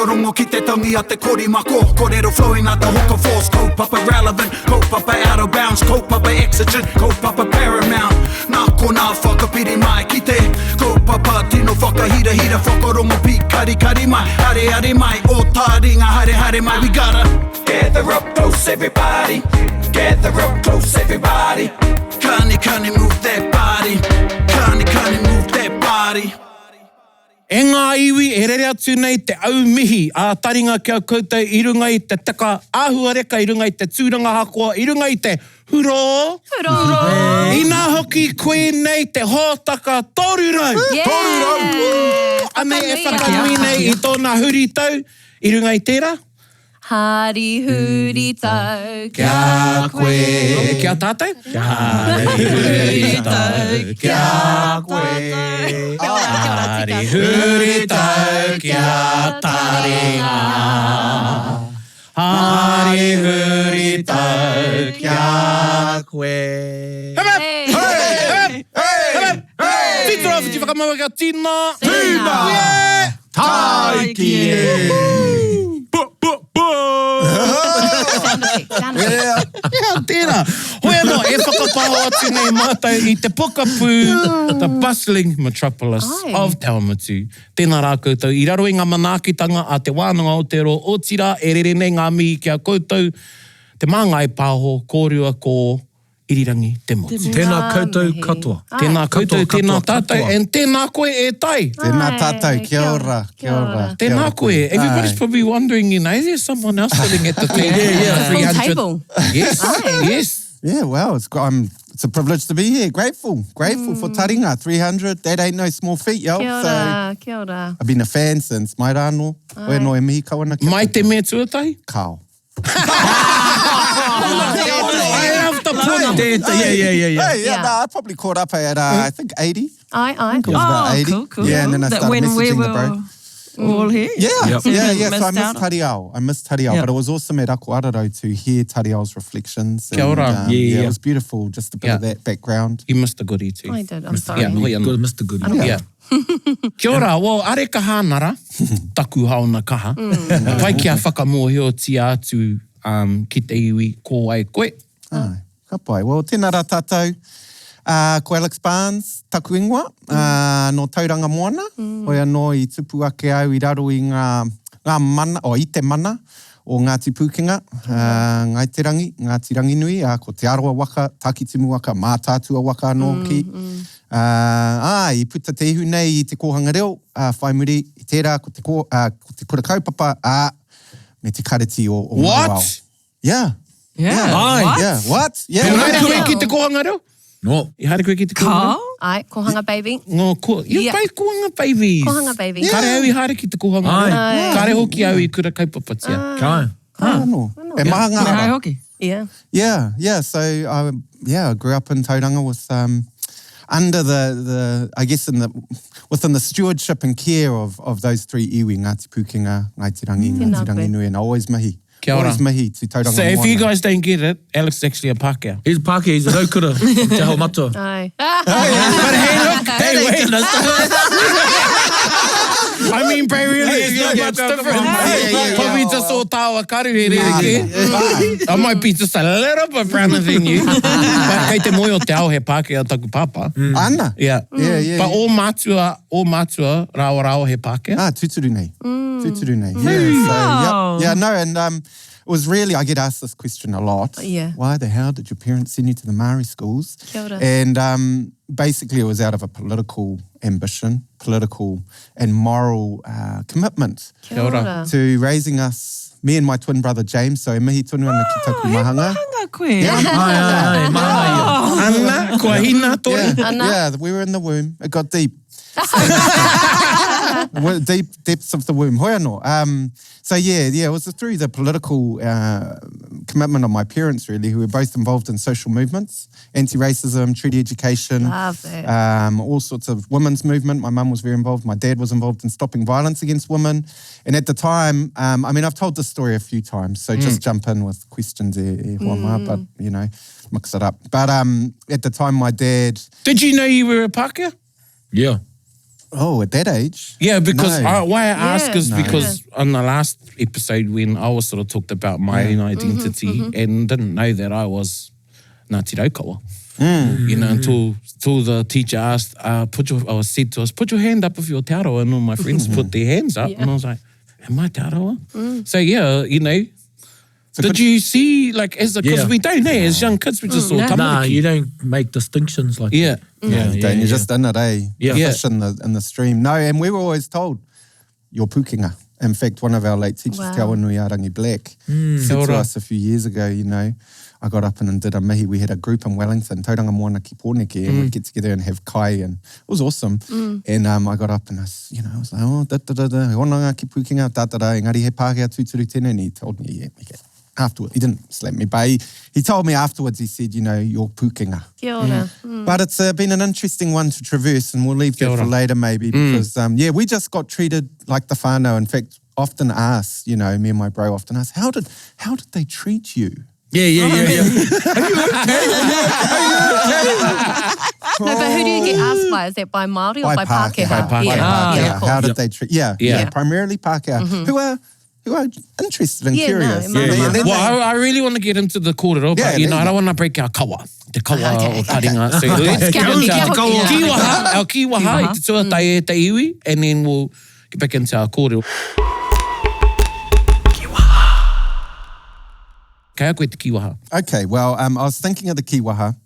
whakarongo ki te tangi a te korimako. Kōrero flowing out the hoka force. Kaupapa relevant, kaupapa out of bounds, kaupapa exigent, kaupapa paramount. Nā ko nā whakapiri mai ki te kaupapa tino whakahira whakarongo pi kari mai. Areare mai, o Taringa hare mai. We gotta gather up close everybody. Gather up close everybody. Kani move that body. Kani move that body. E ngā iwi e rere atu nei te au mihi a taringa kia koutou i runga i te taka āhua reka, i runga i te tūranga hakoa, i runga i te huro. I nā hoki koe nei te hōtaka torurau. Ane e whakanui nei i tōna huritau, i runga i tērā. Hari huri tau Kia koe. Kia tātou? Hari huri tau kia koe. Hari huri tau kia taringa. Hari huri tau kia koe. Titra whiti whakamawa kia tina. Tina. Taiki e. Tēnā. Hoi anō, e whakapāho atu nei mātou i te pokapū, the bustling metropolis of Taumatu. Tēnā rā koutou, i raro i ngā manaakitanga a Te Wānanga Aotearoa otirā, e rere nei ngā mihi kia koutou, Te Māngai Pāho, kōrua ko Irirangi Te Motu. Tēnā koutou katoa. Tēnā koutou, tēnā tātou, and tēnā koe e tai. Tēnā tātou, kia ora. Tēnā koe. Everybody's probably wondering, is there someone else sitting at the table? Full table. Yes. Yeah, well, it's a privilege to be here. Grateful for Taringa, 300. That ain't no small feat, yo. Kia ora. I've been a fan since mai rāno. Oe no e mihi kawana. Mai te mea tuatahi? Kao. I love the puna. I probably caught up at, I think, 80. Aye. I think it was about 80. Cool. Yeah, and then I started messaging the bro. All here. Yeah. So I missed out. Tariao. But it was awesome at Aotearoa to hear Tariao's reflections. Kia ora. It was beautiful, just a bit of that background. You missed the goodie too. I did, I'm sorry. Yeah, Good, Mr. Goody. Yeah. Kia ora, well, are ka hānara, taku haona kaha. Pai kia whakamohiotia atu ki te iwi ko ai koe. Ai, ka pai. Well, tēnā rā tātou. Ko Alex Barnes, taku ingoa, no tauranga moana. Hoi anō i tupu ake au i raro i ngā mana, i te mana o Ngāti Pūkenga, Ngāi Taringa nui, ko te aroa waka, takitimu waka, mātātua waka anō ki. I puta te ihu nei i te kōhanga reo, whai muri i tērā, ko te kura kaupapa, me te kareti o What? Yeah. Ai. Yeah, what? Yeah. Te haere koe ki te kōhanga reo? No. I haere koe ki te kōhanga reo? Ai, kohanga baby. You pai kōhanga babies. Kohanga baby. Kare au I haere ki te kōhanga reo. Ai. Kare hoki au I kura kaupapa tia. Kai. No. E maha ngā Hai ara. hoki. Yeah. So I grew up in Tauranga with under the I guess within the stewardship and care of those three iwi, Ngāti Pūkenga, Ngāi Taringa nui, and always mihi. Kia ora. Always mihi to Tauranga So if moana. you guys don't get it, Alex is actually a Pākehā. He's Pākehā, he's a raukura. Te hau matua. Ai. But hey, wait. I mean, Bray really is not much different. Probably just all tawa karu he rere. I might be just a little bit browner than you. But kei te moe o te ao he Pākehā taku papa. Ana? Yeah. But all mātua rāo he Pākehā. Tuturu nei. Tuturu nei. Wow. And it was really, I get asked this question a lot. Yeah. Why the hell did your parents send you to the Māori schools? Kia ora. And basically it was out of a political ambition, political and moral commitment Kia ora. to raising us, me and my twin brother James, so e mihi tonu ana ki taku mahanga. Mahanga koe. Ai, mahanga Ana, kua hina tori. Yeah, we were in the womb. It got deep. Deep depths of the womb. Hoi anō. So it was through the political commitment of my parents, really, who were both involved in social movements, anti-racism, treaty education, Love it. all sorts of women's movement. My mum was very involved. My dad was involved in stopping violence against women. And at the time, I've told this story a few times, so just jump in with questions, but, mix it up. But at the time, my dad... Did you know you were a Pākehā? Yeah. Oh, at that age? Yeah, because No. why I ask is No. because on the last episode when I was sort of talked about my own identity and didn't know that I was Ngāti Raukawa. You know, until the teacher asked, said to us, put your hand up if you're Te Aroa, and all my friends put their hands up, and I was like, am I Te Aroa? So yeah, you know, did you see, like, because we don't, as young kids, we just saw tamariki. Nah, you don't make distinctions like Yeah. that. Yeah, you don't. You're just in it, eh? Yeah. The fish in the stream. No, and we were always told, you're pukinga. In fact, one of our late teachers, Te Wānanga Irirangi Black, said to us a few years ago, you know, I got up and did a mihi. We had a group in Wellington, tauranga moana ki pōneke, and we'd get together and have kai, and it was awesome. And I got up and I was like, oh, honanga ki pukinga, tātara, engari he Pākehā tūturu tēnei, and he told me, yeah, okay. Afterwards, he didn't slap me, but he told me afterwards, he said, you know, you're pukinga. Kia ora. But it's been an interesting one to traverse, and we'll leave that for later maybe, because, we just got treated like the whānau. In fact, often asked, you know, me and my bro often asked, how did they treat you? Yeah. No, but who do you get asked by? Is that by Māori or by Pākehā? By Pākehā. Yeah, Yeah, of course. how did they treat? Yeah, primarily Pākehā, who are interested and curious. no, And then Well, I really want to get into the kōrero, but, you know, I don't want to break our kawa. Te kawa o taringa. So let's get into our kiwaha, i te tuatai e te iwi, and then we'll get back into our kōrero. Kaya koe te kiwaha. Okay, well, I was thinking of the kiwaha,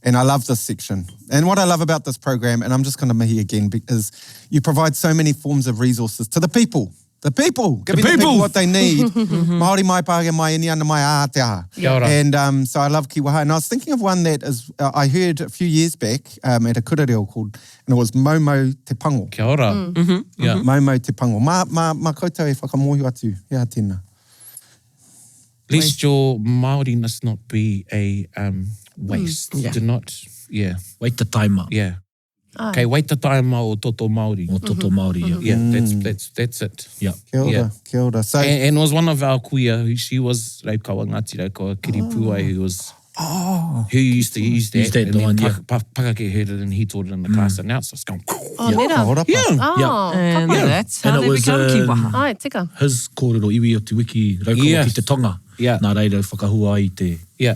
and I love this section. And what I love about this program, and I'm just going to mihi again, is you provide so many forms of resources to the people. The people, giving the people what they need. Māori mai Pākehā mai ini ana mai Aotearoa. Kia ora. And so I love kiwaha. And I was thinking of one that is, I heard a few years back at a kurereo called, and it was Momo Te Pango. Kia ora. Yeah. Momo Te Pango. Ma koutou e whakamohi atu. Ia tēnā. Lest your Māoriness not be a waste. Do not, Wait the time up. yeah. Okay, wait the time o toto Māori. O toto Māori, Yeah, that's it. Yeah. Kia ora, Yeah. kia ora. So, And it was one of our kuia, she was Raukawa, Ngāti Raukawa, Kiri Puai, who was, who used to use that. Used that, and the then one, yeah. Pakake heard it and he taught it in the class, and now it's just going, Oh, mera. ora pa. Oh, And kapai. that's how And they it was, become kiwaha. Ai, tika. His kōrero iwi o te wiki, Raukawa Yes. ki te tonga. Yeah. Nā reira whakahua i te yeah.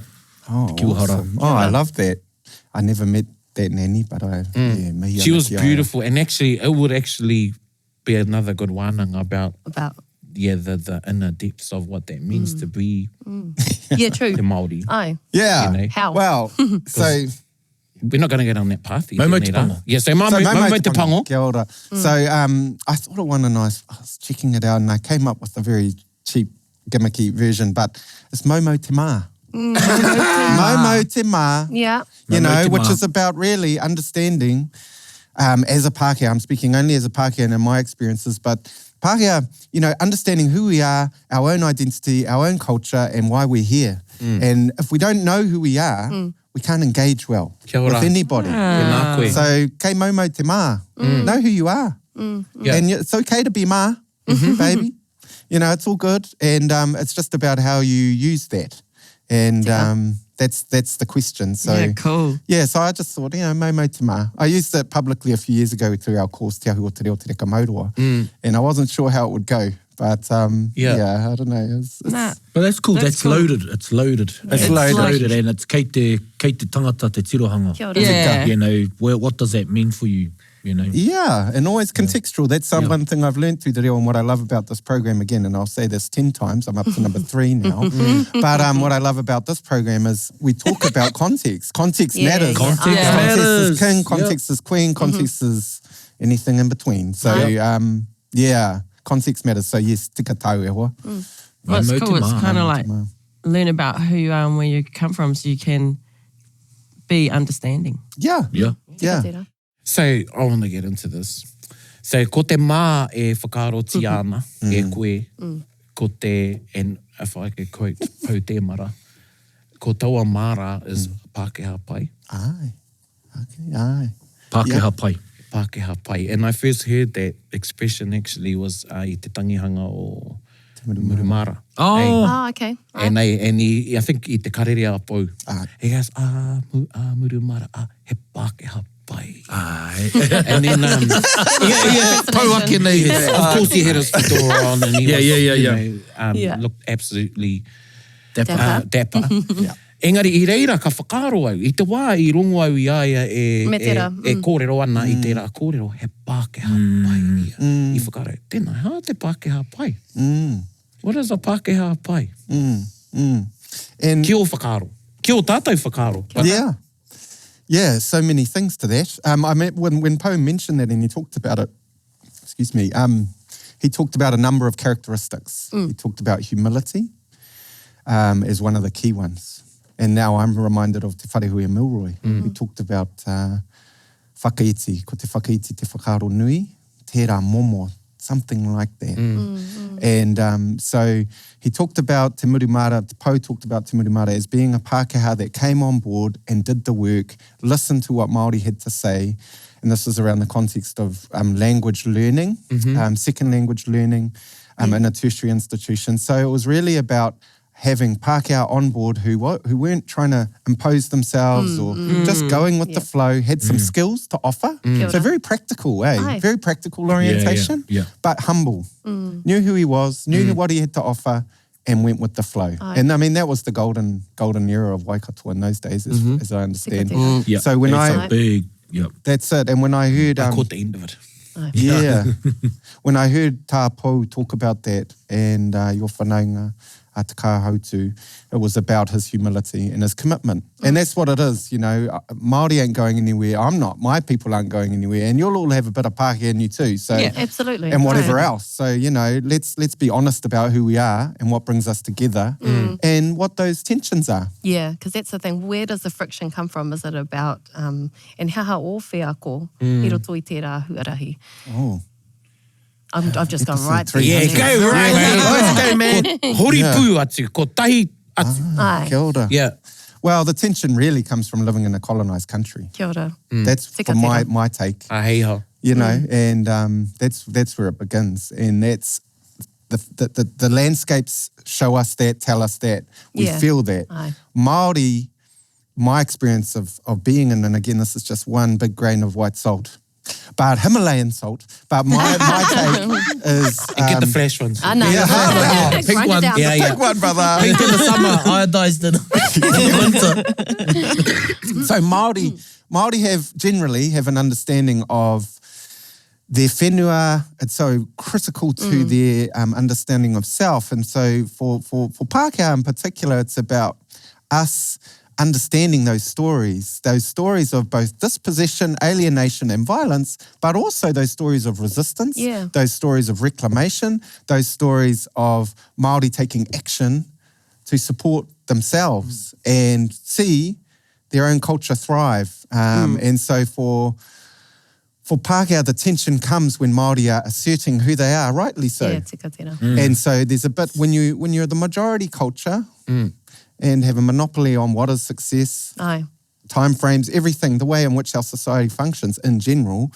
Oh, kiwahara. awesome. Oh, I love that. I never met that nanny, but mihi She ana was ki ai. beautiful, and actually, it would actually be another good wānanga about, the inner depths of what that means to be Yeah, true. te Māori. Ai. Yeah. You know. How? Well, so We're not going to get on that path. Momo Te Pango. Yeah, so Momo Te Pango. Kia ora. So I thought of one and I was checking it out and I came up with a very cheap gimmicky version, but it's Momo Te Mā. Momo Te Mā. Yeah. You Momo know, Te which Mā. is about really understanding as a Pākehā. I'm speaking only as a Pākehā and in my experiences, but Pākehā, you know, understanding who we are, our own identity, our own culture, and why we're here. And if we don't know who we are, we can't engage well Kia ora. with anybody. Tēnā koe. So, kei Momo Te Mā. Know who you are. Yeah. And it's okay to be mā, baby. You know, it's all good. And it's just about how you use that. And that's the question. So, Yeah, cool. yeah, so I just thought, you know, Momo Te Mā. I used it publicly a few years ago through our course, Te Ahu o Te Reo Te Reka Maurua. And I wasn't sure how it would go. But, yeah, I don't know. It's Nah. But that's cool. That's That's cool. loaded. It's loaded. It's loaded. And it's kei te tangata te tirohanga. Kia ora. Yeah. You know, what does that mean for you? You know. Yeah, and always contextual. That's one thing I've learned through the reo, and what I love about this program, again, and I'll say this 10 times, I'm up to number 3 now. But what I love about this program is we talk about context. Context Yeah, matters. yeah. Context Yeah. Context matters. is king, context is queen, context is anything in between. So, yeah, context matters. So, yes, tika tau e hoa. What's Momo cool Te is Mā. kind of like learn about who you are and where you come from so you can be understanding. Yeah, Yeah. yeah. Tērā. So, I want to get into this. So, ko te mā e whakaroti ana, e koe, ko te, and if I could quote Pau Tēmara, ko taua māra is Pākehā Pai. Aye. Okay, aye. Pākehā Pai. Pākehā Pai. And I first heard that expression actually was i te tangihanga o Murumara. Oh. Oh, okay. And I think i te karere a pau. Ah. He goes, Murumara, he Pākehā pai. And then, Tau ake nei. of course he had his fedora on and he was, Yeah. looked absolutely Dapper. dapper. Engari, I reira ka whakaro au. I te wā i rongo au i aia Me tērā, e kōrero ana i tērā kōrero, he Pākehā Pai ia. I whakaro, tēnā, hā te Pākehā Pai? What is a Pākehā Pai? And Kia o whakaro. Kia o tātou whakaro. yeah. Yeah, so many things to that. I mean, when Poe mentioned that and he talked about it, excuse me, he talked about a number of characteristics. He talked about humility as one of the key ones. And now I'm reminded of Te Wharehui Milroy. He talked about whakaiti, ko te whakaiti te whakaro nui, tērā momo, something like that. And so he talked about Te Murumara, Poe talked about Te Murumara as being a Pākehā that came on board and did the work, listened to what Māori had to say, and this is around the context of language learning, second language learning in a tertiary institution. So it was really about having Pākehā on board who weren't trying to impose themselves or just going with the flow, had some skills to offer. So very practical, Aye. very practical orientation, Yeah. but humble. Knew who he was, knew what he had to offer, and went with the flow. Aye. And I mean, that was the golden era of Waikato in those days, as I understand. Tika tēnā. Yeah. So when It's I- a big, That's it. And when I heard... I caught the end of it. Yeah. When I heard Tā Pou talk about that and your whanaunga, te kāhautu, it was about his humility and his commitment. And that's what it is, you know. Māori ain't going anywhere. I'm not. My people aren't going anywhere. And you'll all have a bit of Pākehā in you too. So, Yeah, absolutely. and whatever Aye. else. So, you know, let's be honest about who we are and what brings us together and what those tensions are. Yeah, because that's the thing. Where does the friction come from? Is it about, and haha o whiako, i roto i tērā huarahi. Oh. I've just gone right there. Yeah, go right. Let's go, man. Hori pū atu, ko tahi atu. Aye. Kia ora. Yeah. Well, the tension really comes from living in a colonised country. Kia ora. That's Tika from tērā. my take. A hei ho. You know, and that's where it begins. And that's the landscapes show us that, tell us that, we Yeah. feel that. Aye. Māori, my experience of being in, and again, this is just one big grain of white salt, but Himalayan salt, but my take is... And get the flash ones. I know. Yeah. Pink Grind it one. down. Yeah, Pick one, brother. Pink in the summer, iodized in the winter. So Māori generally have an understanding of their whenua. It's so critical to their understanding of self. And so for Pākehā in particular, it's about us understanding those stories of both dispossession, alienation and violence, but also those stories of resistance, Yeah. those stories of reclamation, those stories of Māori taking action to support themselves and see their own culture thrive. And so for Pākehā, the tension comes when Māori are asserting who they are, rightly so. Yeah, tika tēnā. And so there's a bit, when you're the majority culture and have a monopoly on what is success, Aye. time frames, everything, the way in which our society functions in general,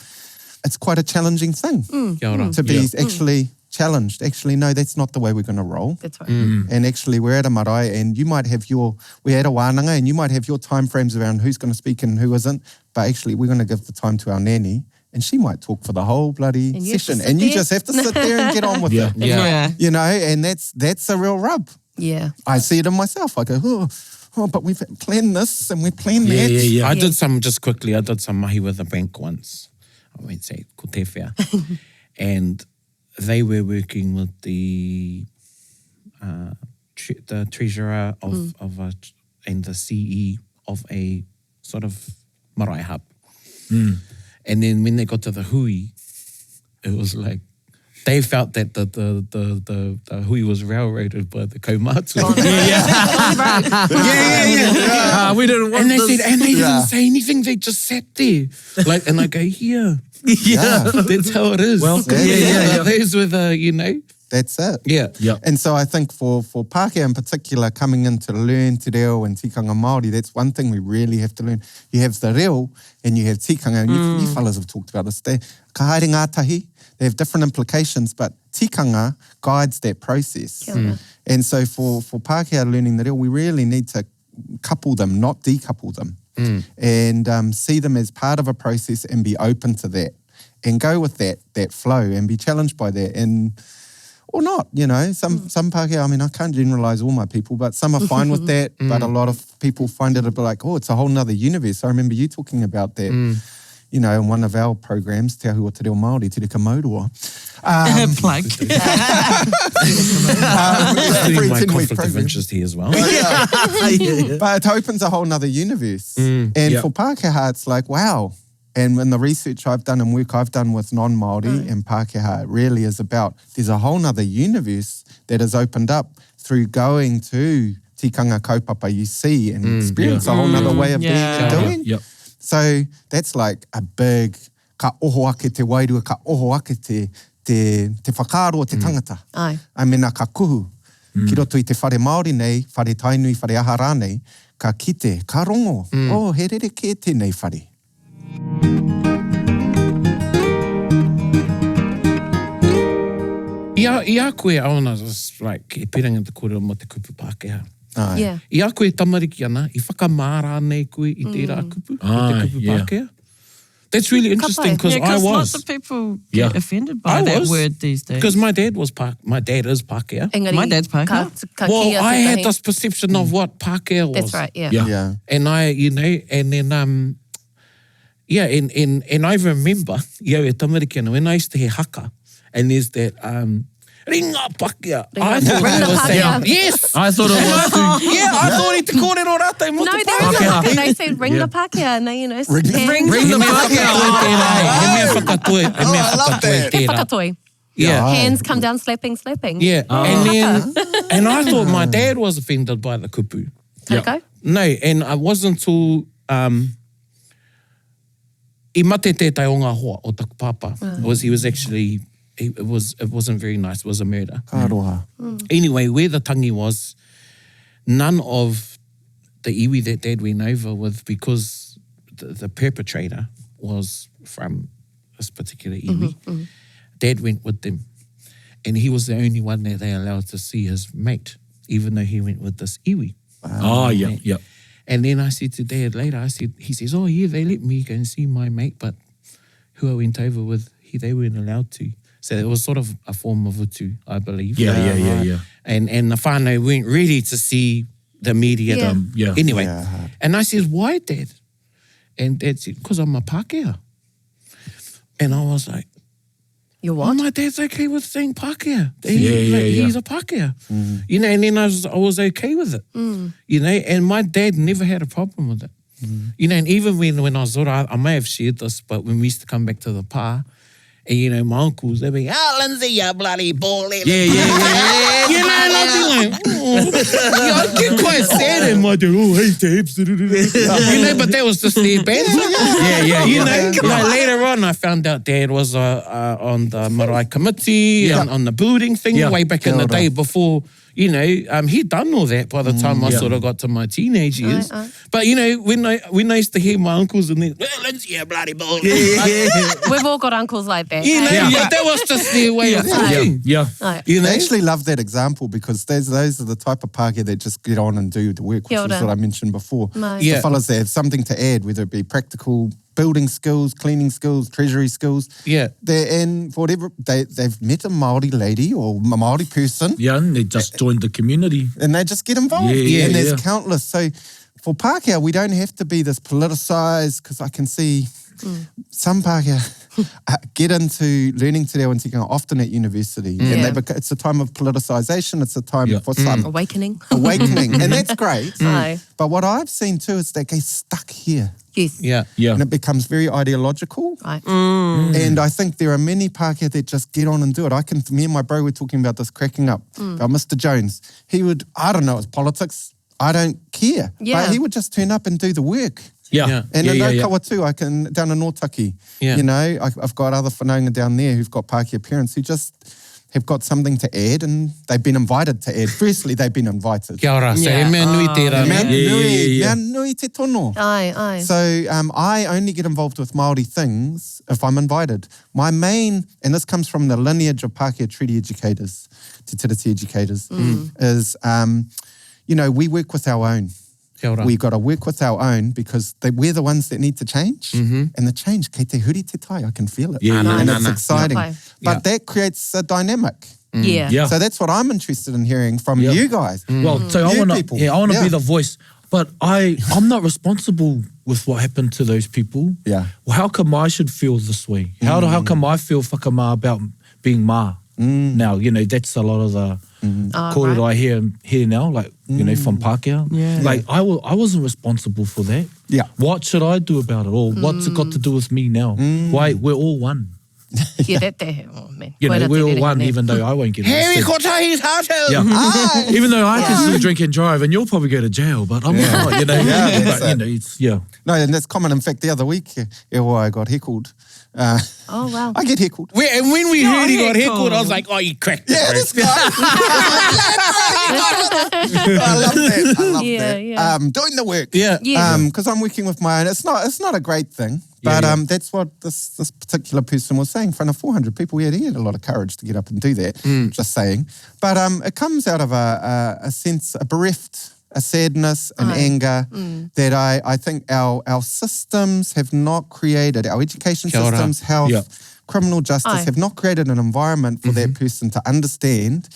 it's quite a challenging thing Kia ora. to be actually challenged. Actually, no, that's not the way we're going to roll. That's right. And actually, we're at a marae and you might have we're at a wānanga and you might have your time frames around who's going to speak and who isn't, but actually we're going to give the time to our nanny and she might talk for the whole bloody And you have to session sit and you there. just have to sit there and get on with it. Yeah. You know, and that's a real rub. Yeah. I see it in myself. I go, but we've planned this and we planned that. Yeah. I did some, just quickly, I did some mahi with a bank once. I won't say ko te whea. And they were working with the treasurer of and the CE of a sort of marae hub. And then when they got to the hui, it was like, they felt that the hui was railroaded by the kaumātua. We didn't want And they this. said, and they didn't say anything. They just sat there, like, and I go, yeah, that's how it is. Welcome. Yeah. Those were the, you know, That's it. yeah. And so I think for Pākehā in particular, coming in to learn te reo and tikanga Māori, that's one thing we really have to learn. You have the reo and you have tikanga, and you fellas have talked about this. Ka haere ngātahi, they have different implications, but tikanga guides that process. Kia ora. And so for Pākehā learning the reo, we really need to couple them, not decouple them. and see them as part of a process and be open to that and go with that flow and be challenged by that and or not, you know. Some Pākehā, I mean, I can't generalise all my people, but some are fine with that, but a lot of people find it a bit like, oh, it's a whole nother universe. I remember you talking about that, you know, in one of our programs, Te Ahu o Te Reo Māori, Te Reka Maurua. Plug. My conflict of interest here as well. But it opens a whole nother universe. And for Pākehā, it's like, wow. And in the research I've done and work I've done with non-Māori and Pākehā, it really is about, there's a whole nother universe that is opened up through going to tikanga kaupapa you see and experience a whole nother way of being and doing. So that's like a big, ka oho ake te wairua, ka oho ake te whakaaro o te tangata. I mena ka kuhu. Ki roto I te whare Māori nei, whare tainui, whare ahara nei, ka kite, ka rongo. Oh, he rere ke tēnei whare. Ia koe aona, like, e piranga te kōrero mo te kupu Pākehā. Yeah. Ia koe tamariki ana, I whakamāra nei koe I tērā kupu, I te kupu Pākehā. That's really interesting because I was. Lots of people get offended by that word these days. Because my dad is Pākehā. Engari, My dad's Pākehā. Well, I had this perception of what Pākehā was. That's right, yeah. And I, you know, and then, and I remember, e tamariki ana, when I used to hear haka, and there's that, Ringa Pākehā. I thought Ringa was saying, Pākehā. yes. I thought it was too. I thought it te kōrero rātou mo No, te there is a they said ring the Pākehā, and they, you know, Ring the whakatoi. Yeah. Hands come down slapping. Yeah. And I thought my dad was offended by the kupu. Okay. No, and I wasn't until I mate tētai o ngā hoa o taku papa. He was actually, it wasn't very nice. It was a murder. Kāroha. Anyway, where the tangi was, none of the iwi that Dad went over with, because the perpetrator was from this particular iwi, Dad went with them. And he was the only one that they allowed to see his mate, even though he went with this iwi. Yeah. And then I said to Dad later, he says, oh yeah, they let me go and see my mate, but who I went over with, they weren't allowed to. So it was sort of a form of utu, I believe. Yeah. And the whānau weren't ready to see the immediate. Anyway, and I said, why, Dad? And Dad said, because I'm a Pākehā. And I was like, You're what? Oh, my dad's okay with saying Pākehā. He's a Pākehā. You know, and then I was okay with it. You know, and my dad never had a problem with it. You know, and even when I was older, I may have shared this, but when we used to come back to the pā, and, you know, my uncles, they'd be, Lindsay, you bloody ball. You know, and I'd be like, I get quite sad in my dad, hey, tapes. You know, but that was just their banter. You know, like later on, I found out Dad was on the marae committee, on the building thing, way back in the day before, you know, he'd done all that by the time I sort of got to my teenage years. But, you know, when I used to hear my uncles and then, Lindsay, you bloody ball. We've all got uncles like that. You know, but that was just their way of thinking. You know? I actually love that example because those are the type of Pākehā that just get on and do the work, which was what I mentioned before. The fellas that have something to add, whether it be practical building skills, cleaning skills, treasury skills. And whatever, they've met a Māori lady or a Māori person. And they just joined the community. And they just get involved. And there's countless. So for Pākehā, we don't have to be this politicised, because I can see some Pākehā get into learning te reo and tikanga often at university. And it's a time of politicisation. It's a time for some. Awakening. And that's great. But what I've seen too is they get stuck here. Yes. And it becomes very ideological. And I think there are many Pākehā that just get on and do it. Me and my bro were talking about this, cracking up, about Mr. Jones. He would, I don't know, it's politics. I don't care. But he would just turn up and do the work. And in Kawa too, down in Otaki, you know, I've got other whanaunga down there who've got Pākehā parents who just have got something to add, and they've been invited to add. Firstly, they've been invited. Kia ora, so e mea nui tērā. Mea nui te tono. Aye. So I only get involved with Māori things if I'm invited. My main, and this comes from the lineage of Pākehā treaty educators, te tiriti educators, is, you know, we work with our own. Kia ora. we've got to work with our own because we're the ones that need to change. And the change, kei te huri te tai, I can feel it. Yeah, yeah, and yeah. it's exciting. Yeah. But that creates a dynamic. Yeah. Yeah. So that's what I'm interested in hearing from Yeah. you guys. Well, so I You want people. to, I want to Yeah. be the voice, but I'm not responsible with what happened to those people. Yeah. Well, how come I should feel this way? How come I feel whakamā about being ma? Now, you know, that's a lot of the kōrero I hear now, like, you know, from Pākehā. Yeah. Like, I wasn't responsible for that. Yeah. What should I do about it? Or what's it got to do with me now? Why? We're all one. Yeah, that te, oh man. You know, Koera we're te all rere one, nei. even though I won't get Hei arrested. kotahi tātou. Yeah. Even though I can still drink and drive, and you'll probably go to jail, but I'm not, you know. Yeah, But, that's you it. know, it's, yeah. No, and that's common. In fact, the other week, I got heckled. Oh, wow. I get heckled. And when we heard he got heckled. heckled, I was like, oh, you cracked it, Yeah, bro. this guy. I love that. I love Yeah, that. yeah. Doing the work. Yeah. Yeah. Because I'm working with my own. It's not a great thing, but Yeah, that's what this particular person was saying. In front of 400 people, he had a lot of courage to get up and do that. Just saying, but it comes out of a sense, a bereft, a sadness, an anger that I think our systems have not created. Our education Kia ora. systems, health, Yeah. criminal justice have not created an environment for that person to understand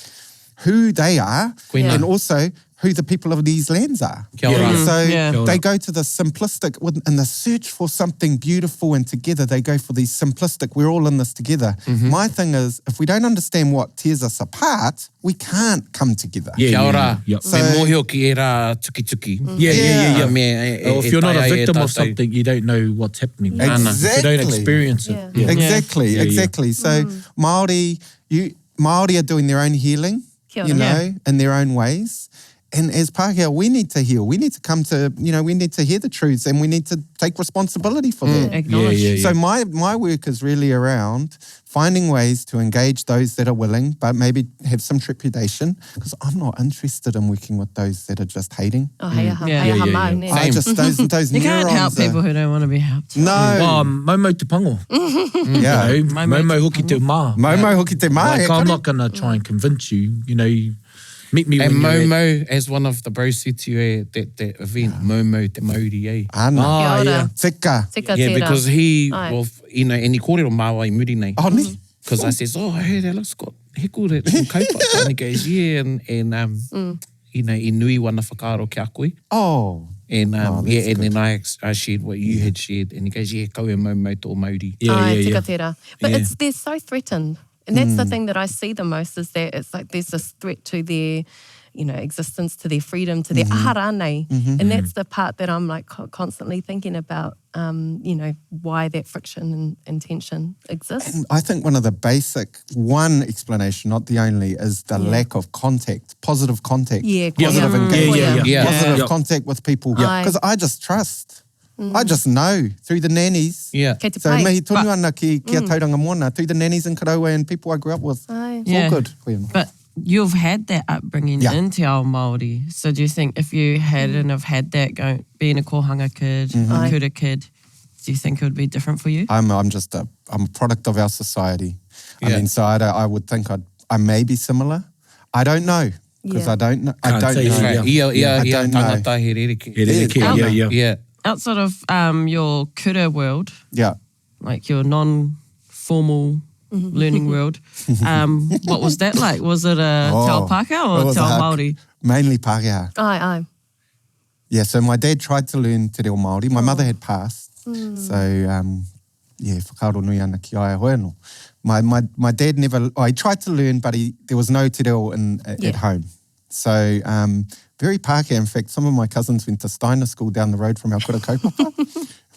who they are Koina. and also who the people of these lands are. Kia ora. So Yeah. Kia ora. they go to the simplistic, in the search for something beautiful and together, they go for these simplistic, we're all in this together. My thing is, if we don't understand what tears us apart, we can't come together. Yeah, Kia yeah, ora. yeah. Me mohio ki e rā tuki-tuki. Yeah, yeah, yeah. Me, Or if you're not a tai ai e victim of tātou. something, you don't know what's happening. Exactly. If you don't experience it. Yeah. Yeah. Exactly, Yeah, yeah. exactly. So Māori are doing their own healing, Kia you ora. know, in their own ways. And as Pākehā, we need to heal. We need to come to, we need to hear the truths and we need to take responsibility for that. Acknowledge. Yeah, yeah, So my work is really around finding ways to engage those that are willing, but maybe have some trepidation, because I'm not interested in working with those that are just hating. Oh, hei aha, Yeah. hei aha Yeah, mai, yeah, ne. I just those You can't neurons help people who don't want to be helped. No. Maumau te pango. Yeah. You know, maumau hoki te mā. Maumau hoki te mā. Like, I'm not going to try and convince you. You know, you meet me And when you're Momo, as one of the bros said to you at that event, Momo te mauri, eh? Ana. Kia ora. yeah. Tika. Tika Yeah, tērā. because he, Ai. well, you know, and he kōrero māua I muri nei. Oh, ne? Because I says, oh, I heard Alex got heckled at some kaupapa. And he goes, yeah, and you know, I nui wana whakaaro ki a koe. Oh. And Oh, yeah, that's and then I shared what you had shared. And he goes, yeah, kau e Momo tō mauri. Yeah, Ai, yeah, tika yeah. tērā. But Yeah. they're so threatened. And that's the thing that I see the most is that it's like there's this threat to their, existence, to their freedom, to their aha rānei. And that's the part that I'm like constantly thinking about, why that friction and tension exists. I think one of the one explanation, not the only, is the lack of contact, positive contact. Yeah, Positive koia. engagement, Yeah. positive Yeah. contact with people. Yeah. Because I just trust. I just know through the nannies. Yeah. Kei te So pai. mihi tonu ana ki a tauranga moana, through the nannies in Karaua and people I grew up with. Ai. It's all good. But you've had that upbringing Yeah. in Te Ao Māori. So do you think if you hadn't have had that, being a kohanga kid, a kura kid, do you think it would be different for you? I'm a product of our society. I Yeah. mean, so I would think I may be similar. I don't know. Because Yeah. I don't know. I Can't don't say know. yeah. Ia I don't know. tangata he rereke. Yeah, Yeah. yeah, yeah. Yeah. Outside of your kura world, Yeah. like your non-formal learning world, what was that like? Was it a Te Ao Pākehā it or was Te Ao a- Māori? Mainly Pākehā. Ai. Yeah, so my dad tried to learn te reo Māori. My mother had passed. So, whakaaro nui ana ki aia hoe no. My dad never, he tried to learn, but there was no te reo at home. So, very Pākehā. In fact, some of my cousins went to Steiner School down the road from our kura kaupapa.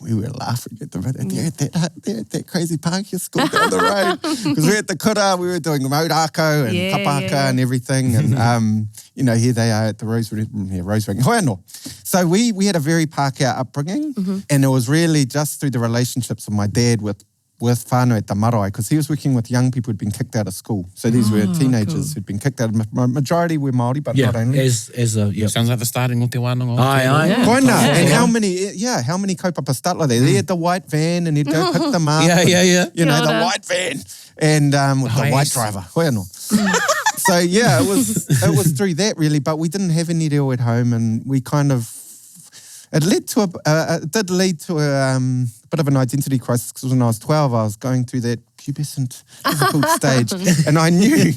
We were laughing at they're at that crazy Pākehā school down the road. Because we're at the kura, we were doing rākau and Yeah, kapaka yeah. and everything. And, here they are at the Rose Ring. Hoi anō. So we had a very Pākehā upbringing. And it was really just through the relationships of my dad with whānui at the marae, because he was working with young people who'd been kicked out of school. So these were teenagers who'd been kicked out. Majority were Māori, but Yeah, not only. as a, yeah. Sounds like the starting of Te Wānanga. Aye. Koina. Yeah. And how many kaupapa start like that? They had the white van and he'd go pick them up. Yeah. You know, Kia the ora. white van and with the white Nice. driver. Hoi anō. So yeah, it was through that really, but we didn't have any reo at home and we kind of It did lead to a bit of an identity crisis because when I was 12, I was going through that pubescent, difficult stage. And I knew,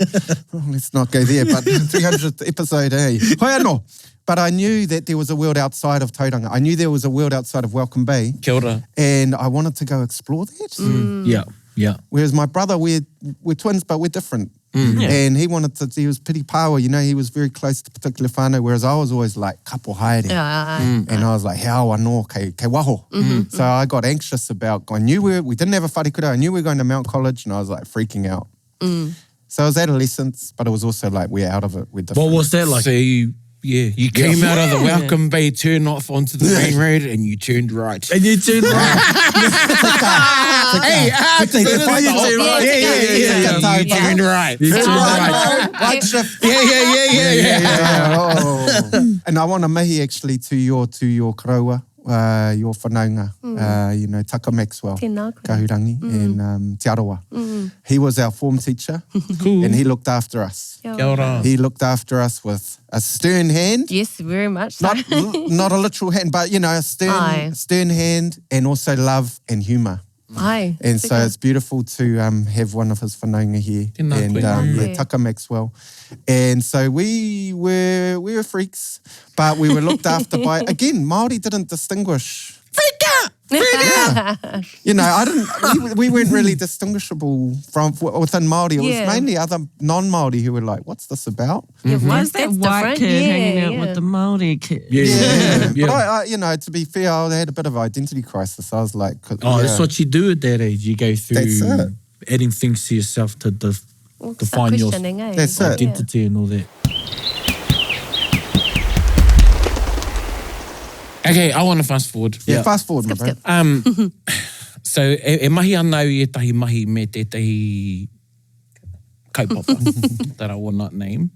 let's not go there, but 300th episode, Hoi anō. But I knew that there was a world outside of Tauranga. I knew there was a world outside of Welcome Bay. Kia ora. And I wanted to go explore that. Yeah. Whereas my brother, we're twins, but we're different. And he was pretty pāua, he was very close to particular whānau, whereas I was always like, kapo haere. And I was like, he awa no, kei waho. So I got anxious about, we didn't have a wharekura, I knew we were going to Mount College, and I was like freaking out. So it was adolescence, but it was also like, we're out of it, we're different. What was that like? So you came out of the Welcome Bay, turned off onto the main road, and you turned right. And you turned right. Hey, you turned right. You turned right. Right shift. Yeah. Oh. And I want to mihi actually to your karaua, your whanaunga, Taka Maxwell, Tēnā koe. Kahurangi, and Te Aroa. He was our form teacher, and he looked after us. Kia Kia ora. He looked after us with a stern hand. Yes, very much so. Not a literal hand, but a stern hand, and also love and humour. Ai. And so it's beautiful to have one of his whanaunga here. Tēnā koe. And Taka Maxwell. And so we were freaks, but we were looked after by, again, Māori didn't distinguish. We weren't really distinguishable from within Māori. It was mainly other non-Māori who were like, what's this about? Why is that That's white different. kid hanging Yeah, out yeah. with the Māori kid? But I to be fair, I had a bit of identity crisis. I was like, That's what you do at that age. You go That's through it. adding things to yourself to define your questioning, That's it. identity and all that. Okay, I want to fast forward. fast forward, my bro. So, e mahi ana i etahi mahi me tētahi kaupapa that I will not name.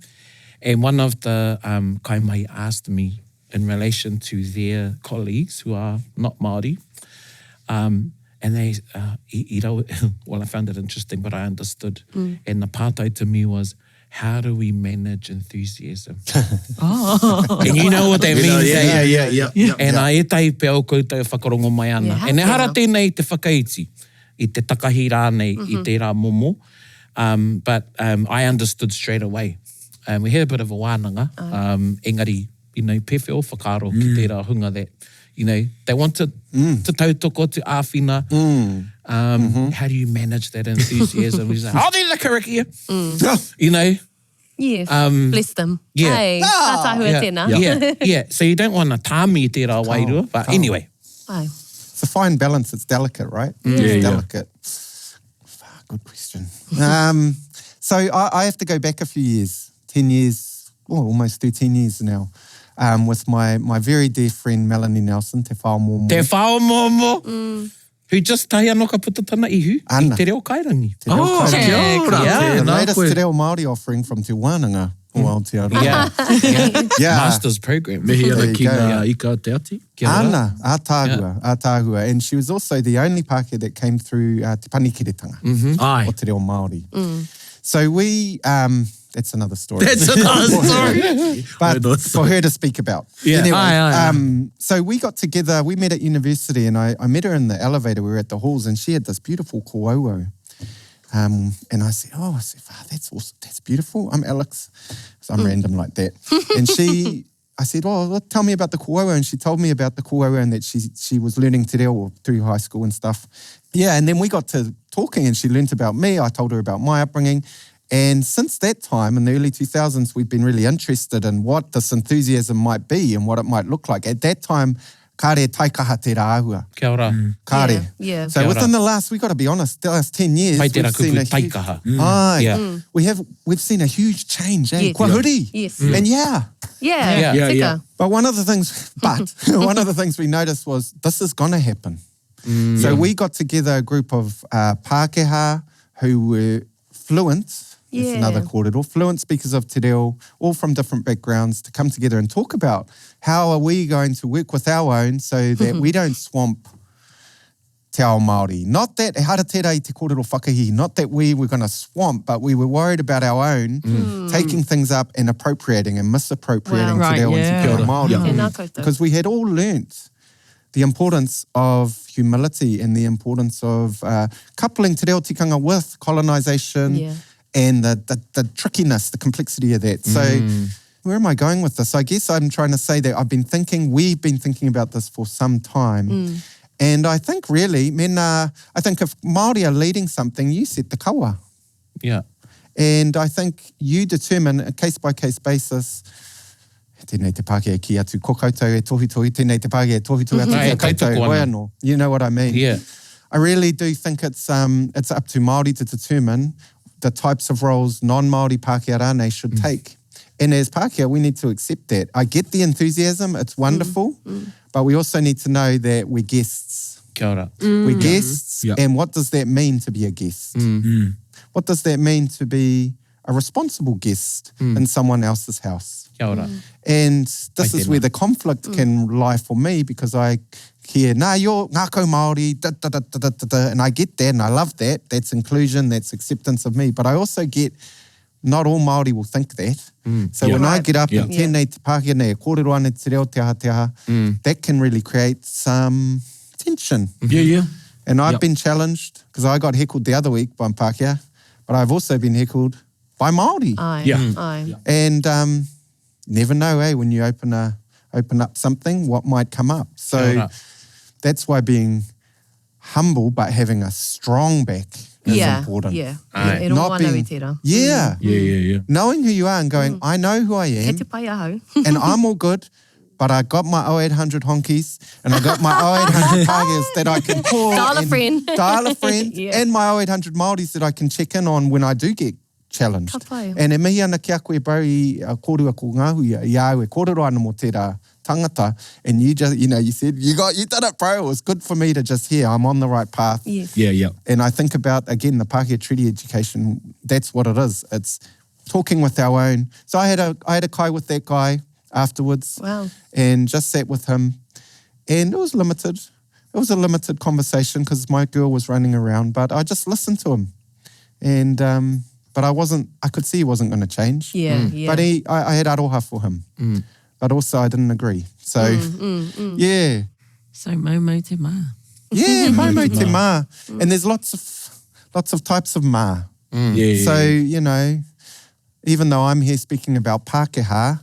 And one of the kaimahi asked me in relation to their colleagues who are not Māori. And they, well, I found it interesting, but I understood. And the pātai to me was, how do we manage enthusiasm? And you know what that means? Yeah. And a etahi pe au koutou whakarongo mai ana. Yeah, E nehara tēnei te whakaiti, I te takahi rānei, I te rā momo. But I understood straight away. We had a bit of a wānanga. Engari, pewhio whakaro ki te rā hunga that, they wanted to tautoko, to āwhina. How do you manage that enthusiasm? He's like, there's a karakia. Yes, bless them. Yeah. Hey, tātahua tēnā. Yeah. So you don't want to tāmi te rā wairua, but anyway. Ai. It's a fine balance. It's delicate, right? It's delicate. Good question. So I have to go back a few years, 10 years, almost 13 years now, with my very dear friend Melanie Nelson, Te Whaomomo. Te Whaomomo. Who just tahi anō ka putatana ihu Ana. I te reo kairangi. Te reo kairangi. kia ora. The Nā latest koe. Te Reo Māori offering from Te Wānanga o Aotearoa. Yeah. Master's program. Mihi There ana you ki go. ngā ika te ati. Kia ora. Ana, ātāhua. And she was also the only Pākehā that came through Te Panikiretanga Ai. o Te Reo Māori. So we, that's another story. That's another story. But for her to speak about. Yeah. Anyway, Aye. so we got together, we met at university, and I met her in the elevator. We were at the halls, and she had this beautiful koutou. And I said, that's awesome. That's beautiful. I'm Alex. So I'm random like that. And I said, tell me about the koutou. And she told me about the koutou and that she was learning te reo through high school and stuff. Yeah, and then we got to talking, and she learnt about me. I told her about my upbringing. And since that time, in the early 2000s, we've been really interested in what this enthusiasm might be and what it might look like. At that time, kāre taikaha te rāhua. Kia ora. Kāre. Yeah. So Kia ora. within the last, we got to be honest, the last 10 years, Pai te we've seen rakupu a huge... taikaha. Aye. Yeah. We've seen a huge change, eh? Yes. Kua huri. Yes. And Yeah. Yeah. But one of the things we noticed was this is going to happen. So we got together a group of Pākehā who were fluent. That's another kōrero. Fluent speakers of te reo, all from different backgrounds, to come together and talk about how are we going to work with our own so that we don't swamp te ao Māori. Not that, e hara tērā I te kōrero whakahi, not that we were going to swamp, but we were worried about our own, taking things up and appropriating and misappropriating Wow. te reo and te kura Māori. Tēnā koutou. Because we had all learnt the importance of humility and the importance of coupling te reo tikanga with colonisation and the trickiness, the complexity of that. So where am I going with this? I guess I'm trying to say that we've been thinking about this for some time. And I think really, I think if Māori are leading something, you set the kawa. Yeah. And I think you determine a case-by-case basis, tēnei te Pākehā ki atu ko koutou e tohi tohi, tēnei te Pākehā tohi tohi atu ki a koutou, koe anō. You know what I mean? Yeah. I really do think it's up to Māori to determine the types of roles non-Māori Pākehā rānei should take. And as Pākehā, we need to accept that. I get the enthusiasm, it's wonderful, but we also need to know that we're guests. Kia ora. We're guests, and what does that mean to be a guest? What does that mean to be a responsible guest in someone else's house? Kia ora. And this is where the conflict can lie for me, because I hear, you're ngākau Māori, and I get that and I love that. That's inclusion, that's acceptance of me. But I also get not all Māori will think that. So when I get up and tēnei te Pākehā nei, kōrero ane te reo te aha, that can really create some tension. And I've been challenged, because I got heckled the other week by Pākehā, but I've also been heckled by Māori. Aye. And never know, when you open up something, what might come up. So that's why being humble but having a strong back is important. E Not being, knowing who you are and going, I know who I am, He te pai ahau. and I'm all good, but I got my 0800 honkies, and I got my 0800 Pākehās that I can call. Dial a friend. Dial a friend, and my 0800 Māoris that I can check in on when I do get challenged. Ka pai. And e mihi ana ki a koe bau I kōrua ko ngāhui I au e kōrero ana mo tērā tangata, and you just, you said, you done it, bro. It was good for me to just hear I'm on the right path. Yes. And I think about, again, the Pākehā Treaty education, that's what it is. It's talking with our own. So I had a kai with that guy afterwards. Wow. And just sat with him. And it was limited. It was a limited conversation because my girl was running around, but I just listened to him. And but I could see he wasn't going to change. But I had aroha for him. But also I didn't agree. So, yeah. So mau te mā. Yeah, mau te mā. And there's lots of types of mā. So, even though I'm here speaking about Pākehā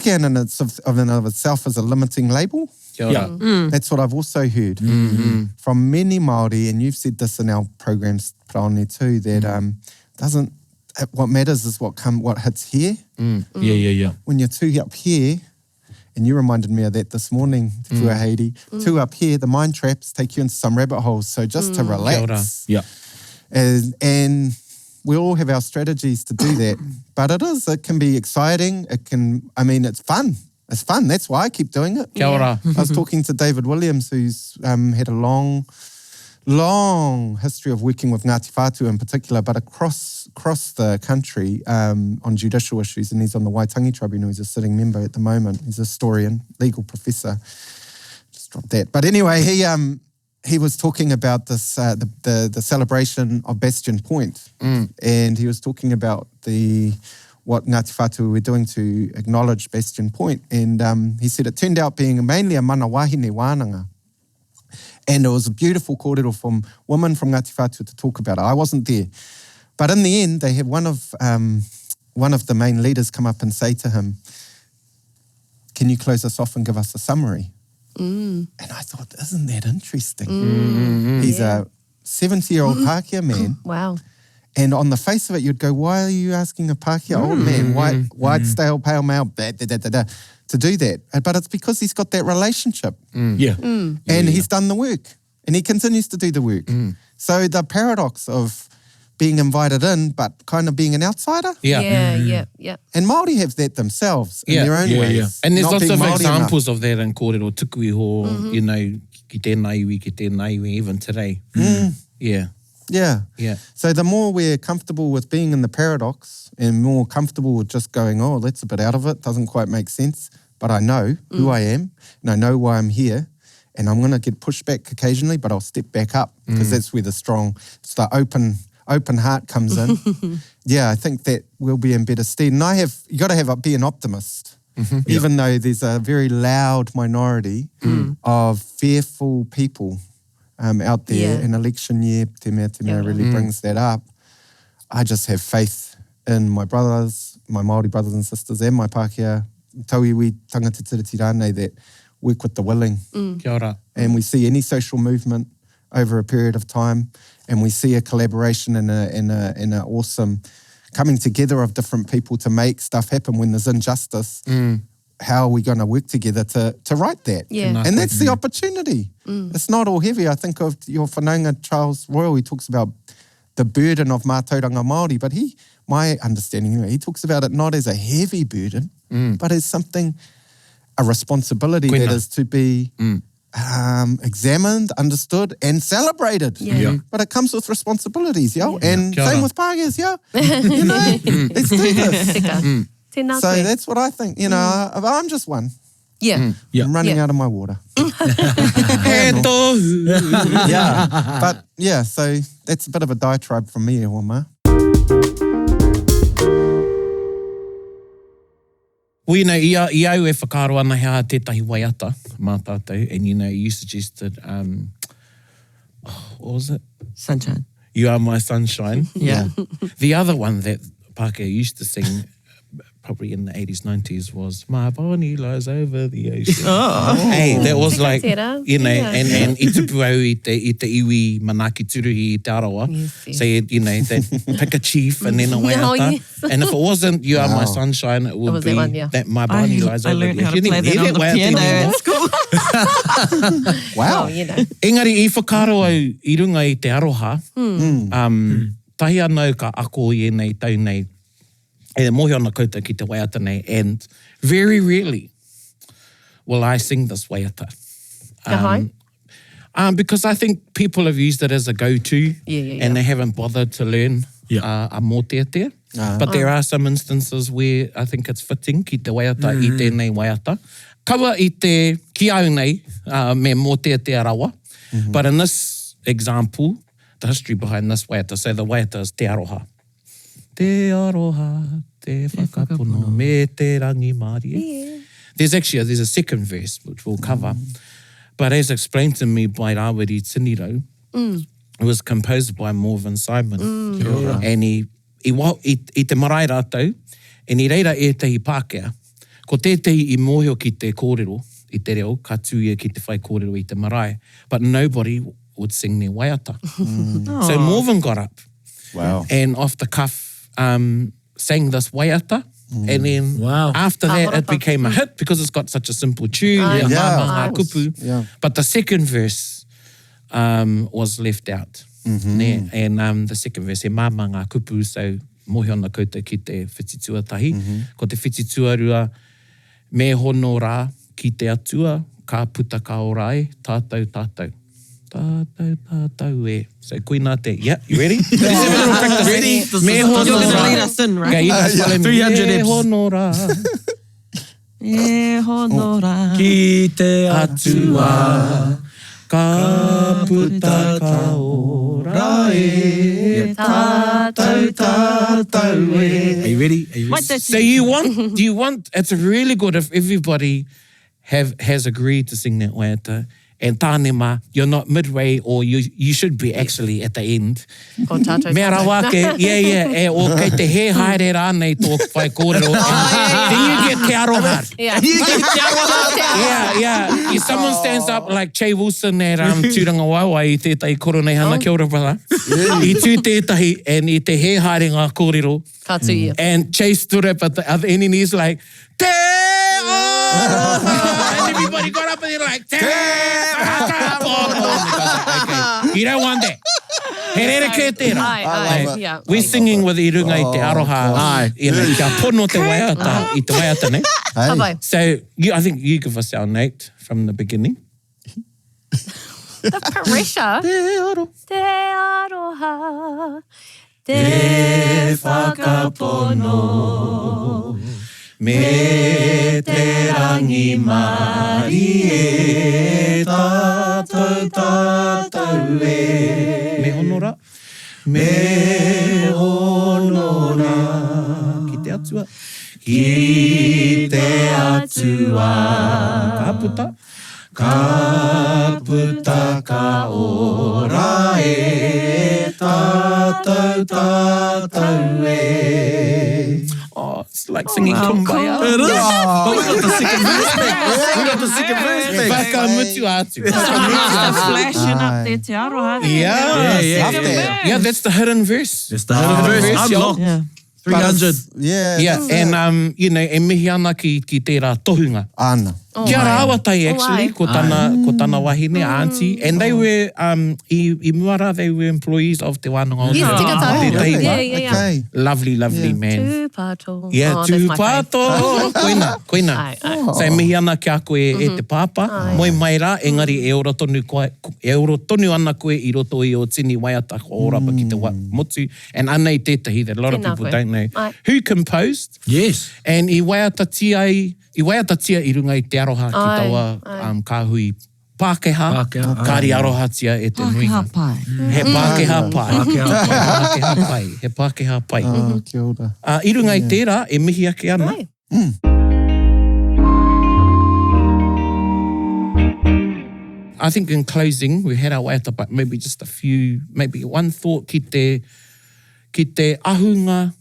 in and of itself is a limiting label. That's what I've also heard from many Māori, and you've said this in our programs Praone too, that what matters is what hits here. When you're too up here, and you reminded me of that this morning, Te Fuaheiri, too up here, the mind traps take you into some rabbit holes. So just to relax. And we all have our strategies to do that. But it can be exciting. It's fun. It's fun. That's why I keep doing it. Kia ora. I was talking to David Williams, who's had a long history of working with Ngāti Whātua in particular, but across the country on judicial issues, and he's on the Waitangi Tribunal. He's a sitting member at the moment. He's a historian, legal professor. Just dropped that. But anyway, he was talking about this the celebration of Bastion Point, and he was talking about what Ngāti Whātua were doing to acknowledge Bastion Point, and he said it turned out being mainly a mana wahine wānanga. And it was a beautiful kōrero from women from Ngāti Whātua to talk about it. I wasn't there. But in the end, they had one of the main leaders come up and say to him, can you close us off and give us a summary? And I thought, isn't that interesting? He's a 70-year-old Pākehā man. Wow. And on the face of it, you'd go, why are you asking a Pākehā old man, white, stale, pale male, to do that? But it's because he's got that relationship. And he's done the work. And he continues to do the work. So the paradox of being invited in, but kind of being an outsider. And Māori have that themselves in their own ways. And there's not lots of Māori examples of that in kōrero tuku iho, ki tēnā iwi, even today. So the more we're comfortable with being in the paradox and more comfortable with just going, oh, that's a bit out of it, doesn't quite make sense, but I know who I am and I know why I'm here, and I'm going to get pushed back occasionally, but I'll step back up because that's where it's the open heart comes in. Yeah, I think that we'll be in better stead. And you got to be an optimist, even though there's a very loud minority of fearful people out there. In election year, Te Mea really brings that up. I just have faith in my brothers, my Māori brothers and sisters, and my Pākehā tauiwi tangata tiriti rānei that work with the willing. Kia ora. And we see any social movement over a period of time, and we see a collaboration and an awesome coming together of different people to make stuff happen when there's injustice. How are we going to work together to right that? Yeah. And that's the opportunity. It's not all heavy. I think of your whanaunga, Charles Royal, he talks about the burden of mātauranga Māori, but my understanding, he talks about it not as a heavy burden, but as something, a responsibility that is to be examined, understood, and celebrated. But it comes with responsibilities, and same with Pākehās, you know, let's do this. So that's what I think, you know, I'm just one. Yeah. I'm running out of my water. But yeah, so that's a bit of a diatribe from me, Wama. Well, you know, I au e whakaro ana hea tētahi waiata mā tātou, and you know, you suggested, what was it? Sunshine. You Are My Sunshine. Yeah. The other one that Pākehā used to sing probably in the 80s, 90s was My Bonnie Lies Over the Ocean. Hey, that was like, you know, and i tupu au i te iwi manaakitia i te Aotearoa. So, you know, they'd pick a chief and then a waiata. And if it wasn't You Are My Sunshine, it would be that My Bonnie Lies Over the Ocean. I learned how to play that on the piano in school. Wow. You know. Engari, I whakaro au I runga i te aroha, tahi anau ka ako i nei tau nei, e mohi ana koutou ki te waiata nei, and very rarely will I sing this waiata. Because I think people have used it as a go-to and they haven't bothered to learn a mōteatea. But there are some instances where I think it's fitting ki te waiata I tēnei waiata. Kaua I te ki au nei me mōteatea rawa. But in this example, the history behind this waiata, so the waiata is te aroha. Te aroha, te whakapono, me te rangi Māori. There's a second verse which we'll cover. But as explained to me by Rawiri Tiniro, it was composed by Morven Simon. And I te marae rātou, and I reira e tehi Pākehā, ko tētehi I mōhio ki te kōrero, I te reo, ka tūia ki te whai kōrero I te marae, but nobody would sing their waiata. So Morven got up and off the cuff sang this waiata, and then after that it became a hit because it's got such a simple tune, but the second verse was left out. And the second verse, he māma ngā kupu, so mohi ona koutou ki te whititua tahi. Ko te whititua rua, me hono rā ki te atua, ka puta ka orai, tātou, tātou. Tātou, tātou e. So koina te, you ready? Let's have a little practice. Ready? Me hono rā. You're going to lead us in, right? Okay, 300 me hono rā. Me hono rā. Ki te atua, ka puta ka orai, tātou, tātou e. Are you ready? So you want, it's really good if everybody has agreed to sing that waiata. And tānema, you're not midway, or you should be actually at the end. Me rawake, o kei te he haere rānei tō whai kōrero. Then you get te aroha. Someone stands up like Che Wilson e tūranga waiwai I tētai koronei hana, kia ora brother. I tū tētahi, and I te he haere ngā kōrero. And Che stood up at the other end and he's like, te aroha. And everybody got up and they're like, te aroha. Okay. You don't want that. Herere ke tērā. We're singing with I runga I te aroha. Kia pono te waiata I te waiata ne. So I think you give us our note from the beginning. The pressure. Te aroha, te whakapono, me te rangi Māori e tā. tātou e. Me honora. Me honora. Ki te atua. Ki te atua. Ka puta. Ka puta ka ora e. Tātou e. Oh, it's like singing Kumbaya. It is. But we got the second verse back. We got the second verse back. Whakamutu atu. Just flashing up there te aroha. Yeah, that's the hidden verse. It's the hidden verse. y'all. Unlocked. Yeah. 300. Yeah. And you know, e mihi ana ki tērā tohunga. Ana. Kia rā awatai actually, ko tana wahine, auntie. And they were, I muara, they were employees of Te Wānanga. Yes, Te tika tau. Taiwa. Yeah. Okay. Lovely, man. Tūpāto. Yeah, Oh, that's my tūpāto. Koina. Ai. So e mihi ana kia koe e te pāpā. Moi mai rā, engari e ora tonu ana koe I roto I o tini waiata ko orapa ki te motu. And anei tētahi that a lot of Tēnā people koe. don't know. Ai. Who composed? Yes. And I waiata tia I runga I te aroha ki taua kāhui Pākehā. Kāri aroha tia e te nuinga. Pākehā Pai. He Pākehā Pai. Pākehā Pai. He Pākehā Pai. Kia ora. I runga I tērā, e mihi ake ana. Ai. I think in closing, we had our waiata, but maybe just a few, maybe one thought ki te ahunga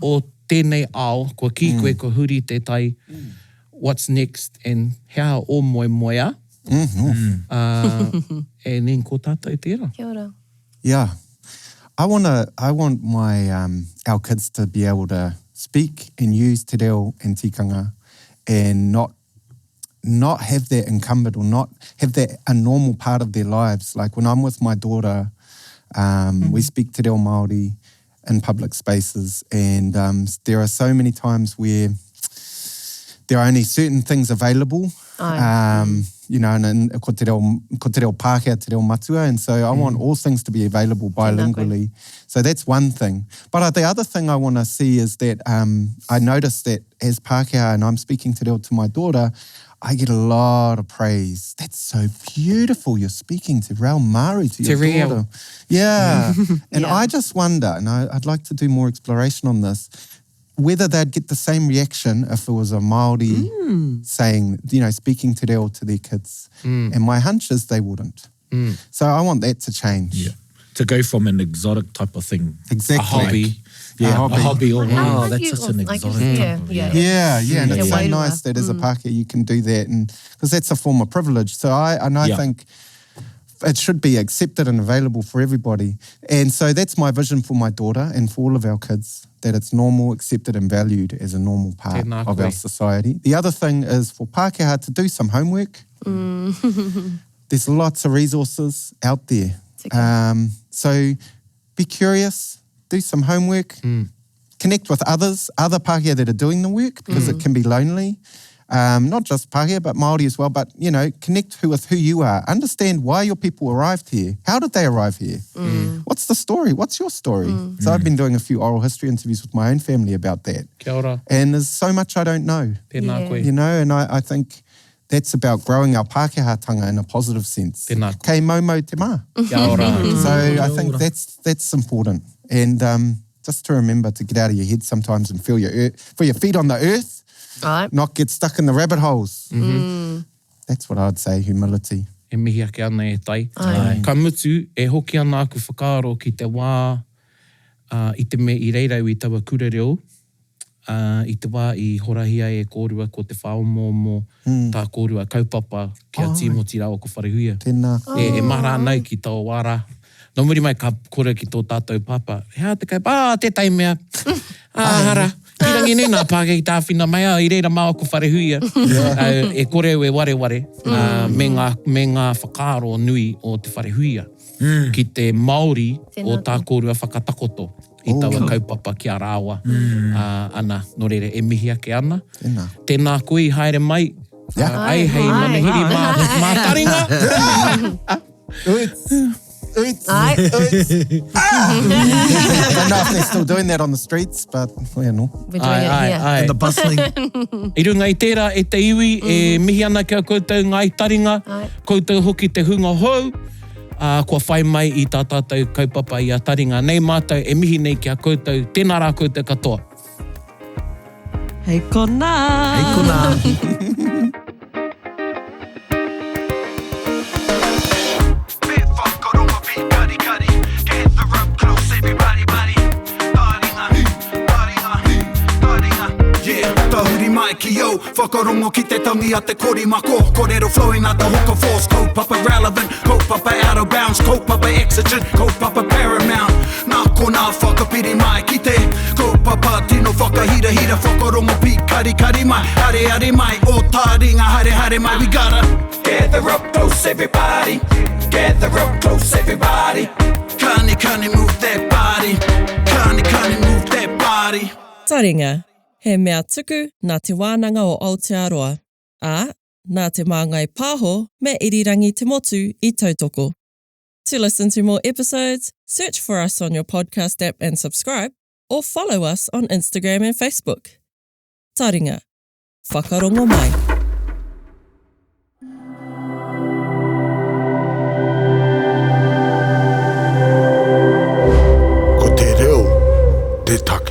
o tēnei ao, ko ki koe ko huri te tai, what's next, and hea o moea. E nen ko tātou tērā. Kia ora. Yeah. I want my our kids to be able to speak and use te reo and tikanga and not have that incumbent or not have that a normal part of their lives. Like when I'm with my daughter, we speak te reo Māori in public spaces, and there are so many times where there are only certain things available. You know, and ko te reo Pākehā, te reo matua, and so I want all things to be available bilingually. So that's one thing. But the other thing I want to see is that I notice that as Pākehā, and I'm speaking te reo to my daughter, I get a lot of praise. That's so beautiful. You're speaking te reo Māori to your Te reo. daughter. Yeah. And Yeah. I just wonder, and I'd like to do more exploration on this, whether they'd get the same reaction if it was a Māori saying, you know, speaking te reo to their kids. And my hunch is they wouldn't. So I want that to change. Yeah. To go from an exotic type of thing. Exactly. A hobby. Yeah, a hobby. Oh, wow, Like that's you- such an like exotic you- type of yeah. Yeah, and it's Yeah, so wairua. nice that as a Pākehā you can do that, and because that's a form of privilege. So I think it should be accepted and available for everybody. And so that's my vision for my daughter and for all of our kids, that it's normal, accepted and valued as a normal part Tēnā of koe. our society. The other thing is for Pākehā to do some homework. There's lots of resources out there. So be curious, do some homework, connect with other Pākehā that are doing the work, because it can be lonely. Not just Pākehā, but Māori as well. But, you know, connect with who you are. Understand why your people arrived here. How did they arrive here? What's the story? What's your story? So I've been doing a few oral history interviews with my own family about that. Kia ora. And there's so much I don't know, Tēnā Yeah. koe. you know, and I think that's about growing our Pākehātanga in a positive sense. Tēnā koe. Kei maumau te mā. Kia ora. So I think that's important. And just to remember to get out of your head sometimes and feel your feet on the earth, Right. not get stuck in the rabbit holes. That's what I'd say, humility. E mihi ake ana e tai. Ka mutu, e hoki ana aku whakaaro ki te wā, I te me I reirau I taua kura reo, I te wā I horahia e kōrua ko te whaomomo, tā kōrua kaupapa kia tīmoti rāua ko wharehuia. Tēnā. E mara nau ki tau wāra. Nō muri mai ka kore ki tō tātou papa. Hea te kaupapa, te tai mea. Hara. Kirangi nei nā Pākehā I tāwhina mai, I reira māo ko wharehuia. E kore e wareware me ngā whakaaro nui o te wharehuia. Ki te Māori o tā kōrua whakatakoto I taua kaupapa kia rāua. Ana, nō reire, e mihi ake ana. Tēnā. Tēnā koe I haere mai. Yeah. Ai hei manahiri mā taringa. Oots. Ai. Oots. I don't know if they're still doing that on the streets, but, you know. We're doing it here. And the bustling. I runga i tērā e te iwi, e mihi ana kia koutou Ngāi Taringa, Ai. koutou hoki te hunga hou, kua whai mai i tā tātou kaupapa i a Taringa. Nei mātou e mihi nei kia koutou, tēnā rā koutou katoa. Hei kona. Hei kona. Bit whakaronga pi kari kari. Gather up close everybody buddy. Taringa, taringa, taringa. Yeah, tahuri mai ki yo. Whakarongo ki te tangi a te kori mako. Korero flowing out the hookah force. Kaupapa relevant, kaupapa out of bounds. Kaupapa exigent, kaupapa paramount. Nā kona whakapiri mai ki te kaupapa tino whakahira hira. Whakarongo pi kari kari mai. Areare mai, o taringa hare hare mai. We gotta gather up close everybody. Gather up close everybody. Kani kani move that body. Kani kani move that body. Taringa, he mea tuku nā Te Wānanga o Aotearoa, ā, nā Te Māngai Pāho me Irirangi Te Motu I tautoko. To listen to more episodes, search for us on your podcast app and subscribe, or follow us on Instagram and Facebook. Taringa, whakarongo mai. Ko te reo, te taka.